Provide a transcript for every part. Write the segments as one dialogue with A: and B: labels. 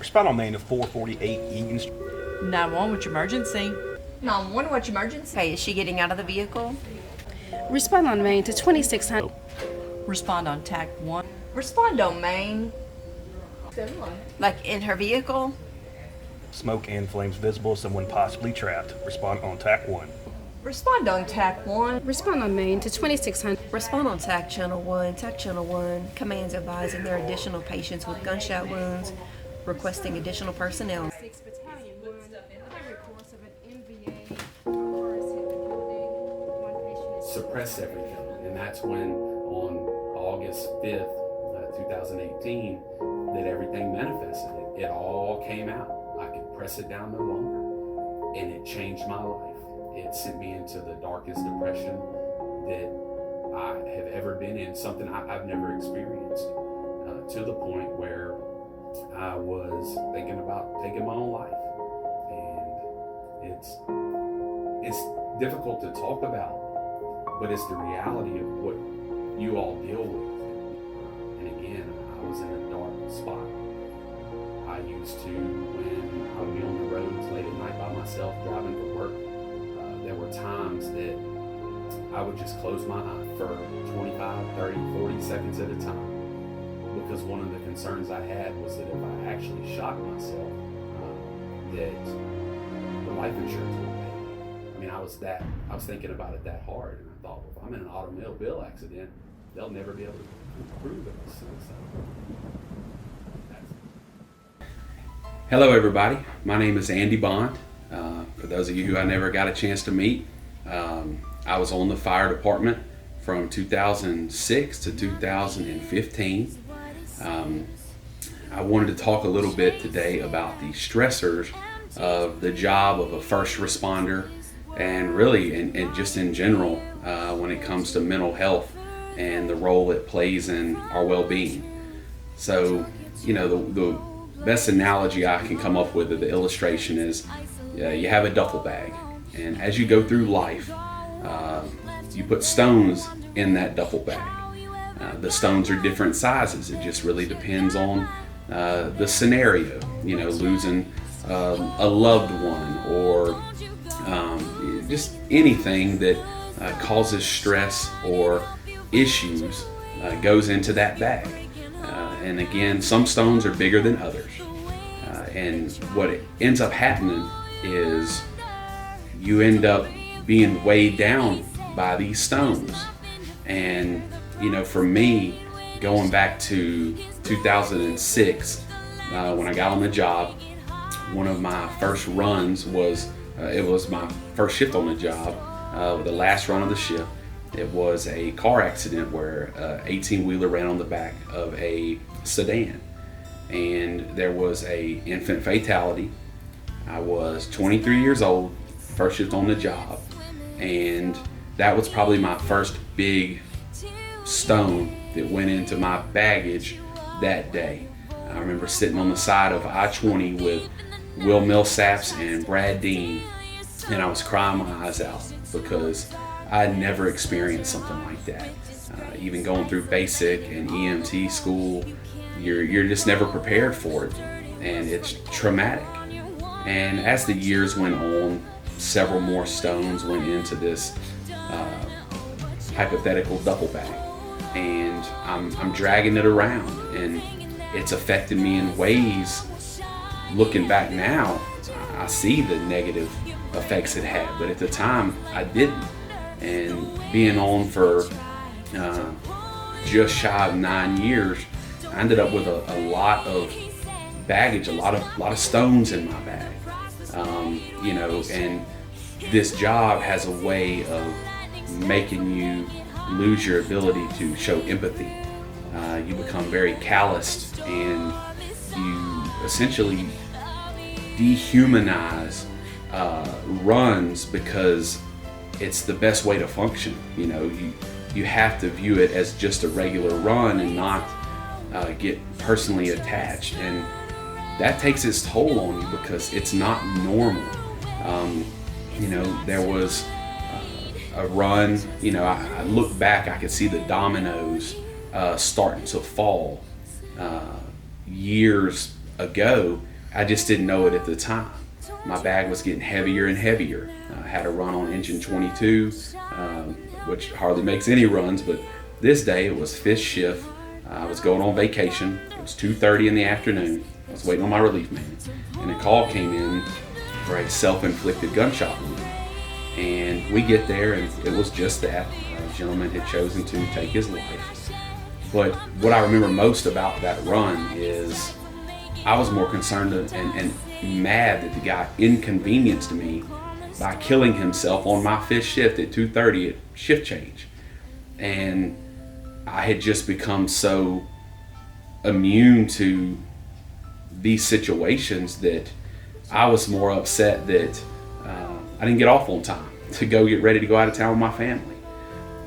A: Respond on main to 448 Egan Street.
B: 911, what's your emergency?
C: 911, what's your emergency?
D: Okay, is she getting out of the vehicle?
E: Respond on Main to 2600.
B: Respond on TAC 1.
C: Respond on Main.
D: Like in her vehicle?
A: Smoke and flames visible. Someone possibly trapped. Respond on TAC 1.
C: Respond on TAC 1.
E: Respond on Main to 2600.
D: Respond on TAC Channel 1. TAC Channel 1 commands advising there are additional patients with gunshot wounds, requesting additional personnel.
E: 6 Battalion 1, every course of an MVA, car has hit the building, one patient is...
F: Suppress everything. And that's when on August 5th, 2018, that everything manifested. It all came out. I could press it down no longer. And it changed my life. It sent me into the darkest depression that I have ever been in, something I've never experienced, to the point where I was thinking about taking my own life. And it's difficult to talk about, but it's the reality of what you all deal with. And again, I was in a dark spot. I used to, when I would be on the roads late at night by myself driving to work, there were times that I would just close my eye for 25, 30, 40 seconds at a time, because one of the concerns I had was that if I actually shot myself, that the life insurance would pay. I mean, I was thinking about it that hard, and I thought, well, if I'm in an automobile accident, they'll never be able to prove it was suicide. Hello, everybody. My name is Andy Bond. For those of you who I never got a chance to meet, I was on the fire department from 2006 to 2015. I wanted to talk a little bit today about the stressors of the job of a first responder, and really, and just in general, when it comes to mental health and the role it plays in our well-being. So, you know, the best analogy I can come up with of the illustration is you have a duffel bag, and as you go through life, you put stones in that duffel bag. The stones are different sizes. It just really depends on the scenario, you know, losing a loved one, or just anything that causes stress or issues goes into that bag. And again, some stones are bigger than others. And what it ends up happening is you end up being weighed down by these stones. And, you know, for me, going back to 2006, when I got on the job, one of my first runs was, it was my first shift on the job, the last run of the shift. It was a car accident where an 18-wheeler ran on the back of a sedan, and there was a infant fatality. I was 23 years old, first shift on the job, and that was probably my first big stone that went into my baggage that day. I remember sitting on the side of I-20 with Will Millsaps and Brad Dean, and I was crying my eyes out because I had never experienced something like that. Even going through basic and EMT school, you're just never prepared for it, and it's traumatic. And as the years went on, several more stones went into this hypothetical duffel bag, and I'm dragging it around, and it's affected me in ways. Looking back now, I see the negative effects it had, but at the time I didn't. And being on for just shy of 9 years, I ended up with a lot of baggage, a lot of stones in my bag. You know, and this job has a way of making you lose your ability to show empathy. You become very calloused, and you essentially dehumanize runs because it's the best way to function. You know, you have to view it as just a regular run and not get personally attached, and that takes its toll on you because it's not normal. You know, there was a run, you know, I look back, I could see the dominoes starting to fall years ago I just didn't know it at the time. My bag was getting heavier and heavier. I had a run on engine 22, which hardly makes any runs, but this day it was fifth shift. I was going on vacation. It was 2:30 in the afternoon. I was waiting on my relief man, and a call came in for a self-inflicted gunshot wound. And we get there, and it was just that. A gentleman had chosen to take his life. But what I remember most about that run is I was more concerned and mad that the guy inconvenienced me by killing himself on my fifth shift at 2:30 at shift change. And I had just become so immune to these situations that I was more upset that I didn't get off on time to go get ready to go out of town with my family.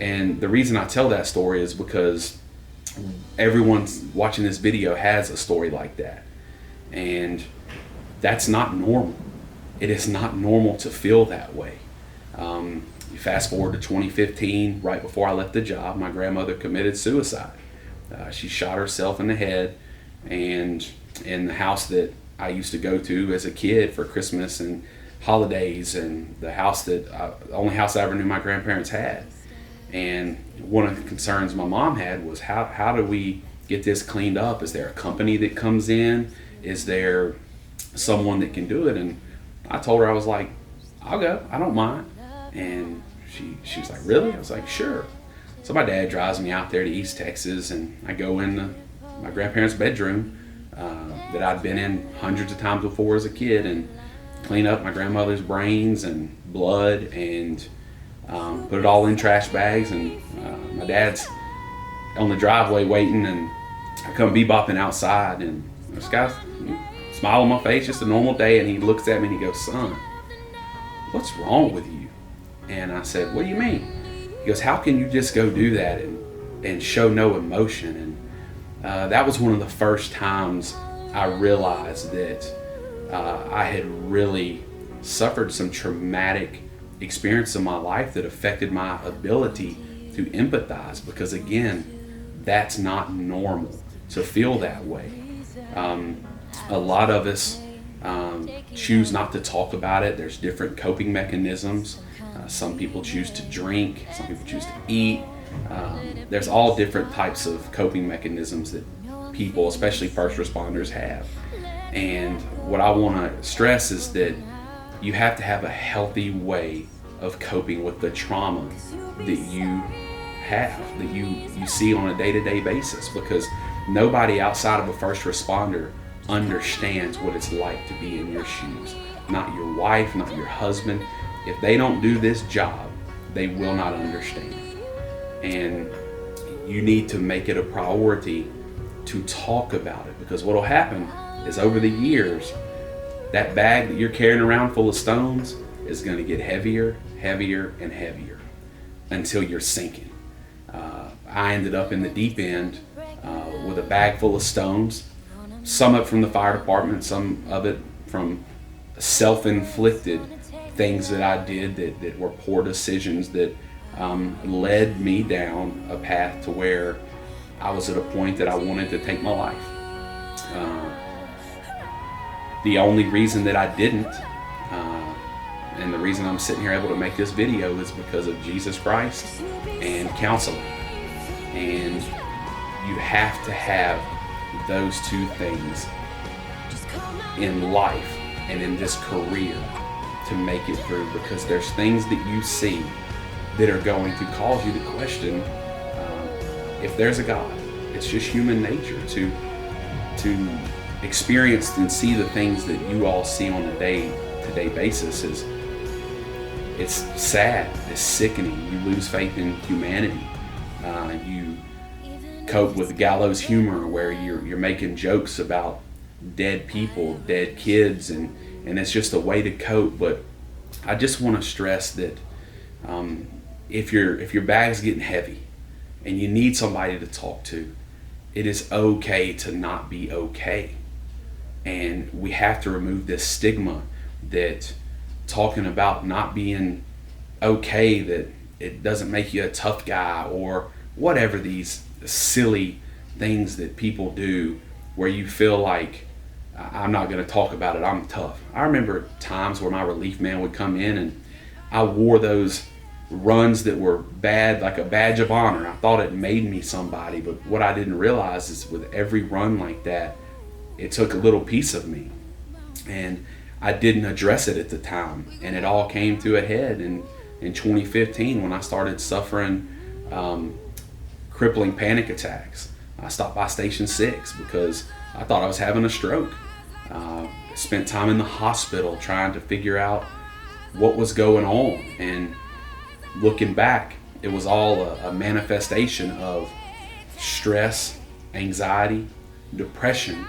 F: And the reason I tell that story is because everyone watching this video has a story like that. And that's not normal. It is not normal to feel that way. You fast forward to 2015, right before I left the job, my grandmother committed suicide. She shot herself in the head, and in the house that I used to go to as a kid for Christmas and holidays, and the only house I ever knew my grandparents had. And one of the concerns my mom had was how do we get this cleaned up? Is there a company that comes in? Is there someone that can do it? And I told her, I was like, I'll go, I don't mind. And she was like, really? I was like, sure. So my dad drives me out there to East Texas, and I go in my grandparents' bedroom that I'd been in hundreds of times before as a kid, and clean up my grandmother's brains and blood, and put it all in trash bags. And my dad's on the driveway waiting, and I come bebopping outside, and this guy's smile on my face, just a normal day, and he looks at me and he goes, son, what's wrong with you? And I said, what do you mean? He goes, how can you just go do that and show no emotion? And that was one of the first times I realized that I had really suffered some traumatic experience in my life that affected my ability to empathize, because again, that's not normal to feel that way. A lot of us choose not to talk about it. There's different coping mechanisms. Some people choose to drink, some people choose to eat. There's all different types of coping mechanisms that people, especially first responders, have. And what I want to stress is that you have to have a healthy way of coping with the trauma that you have, that you see on a day-to-day basis, because nobody outside of a first responder understands what it's like to be in your shoes. Not your wife, not your husband. If they don't do this job, they will not understand. And you need to make it a priority to talk about it, because what will happen is over the years, that bag that you're carrying around full of stones is going to get heavier, heavier, and heavier until you're sinking. I ended up in the deep end with a bag full of stones, some of it from the fire department, some of it from self-inflicted things that I did that were poor decisions that led me down a path to where I was at a point that I wanted to take my life. The only reason that I didn't, and the reason I'm sitting here able to make this video, is because of Jesus Christ and counseling. And you have to have those two things in life and in this career to make it through, because there's things that you see that are going to cause you to question if there's a God. It's just human nature to experience and see the things that you all see on a day-to-day basis. It's sad, it's sickening. You lose faith in humanity. You cope with gallows humor, where you're making jokes about dead people, dead kids, and it's just a way to cope. But I just want to stress that if your bag's getting heavy and you need somebody to talk to, it is okay to not be okay. And we have to remove this stigma that talking about not being okay, that it doesn't make you a tough guy, or whatever these silly things that people do where you feel like I'm not going to talk about it. I'm tough. I remember times where my relief man would come in and I wore those runs that were bad, like a badge of honor. I thought it made me somebody, but what I didn't realize is with every run like that, it took a little piece of me. And I didn't address it at the time. And it all came to a head in 2015 when I started suffering crippling panic attacks. I stopped by Station 6 because I thought I was having a stroke. Spent time in the hospital trying to figure out what was going on. And looking back, it was all a manifestation of stress, anxiety, depression,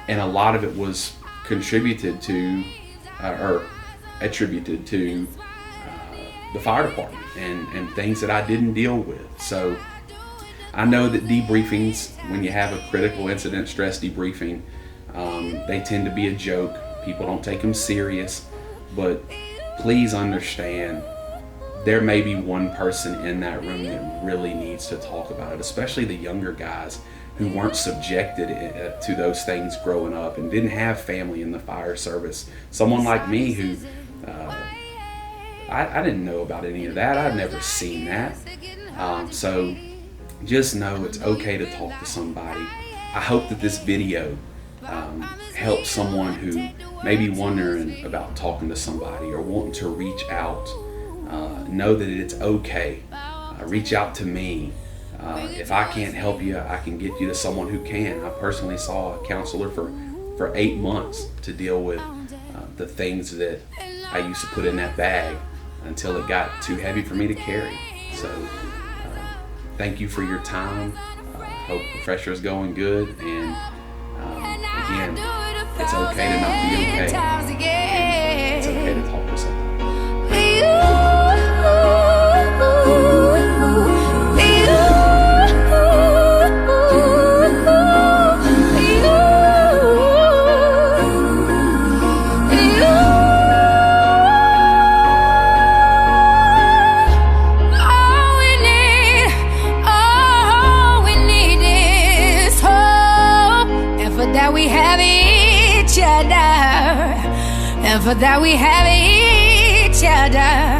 F: and a lot of it was contributed to or attributed to the fire department and things that I didn't deal with. So I know that debriefings, when you have a critical incident stress debriefing, they tend to be a joke. People don't take them serious, but please understand there may be one person in that room that really needs to talk about it, especially the younger guys who weren't subjected to those things growing up and didn't have family in the fire service. Someone like me who, I didn't know about any of that. I'd never seen that. So just know it's okay to talk to somebody. I hope that this video helps someone who may be wondering about talking to somebody or wanting to reach out. Know that it's okay. Reach out to me. If I can't help you, I can get you to someone who can. I personally saw a counselor for 8 months to deal with the things that I used to put in that bag until it got too heavy for me to carry. So thank you for your time. Hope Refresher is going good. And again, it's okay to not be okay. And it's okay to talk to somebody.
G: And for that we have each other.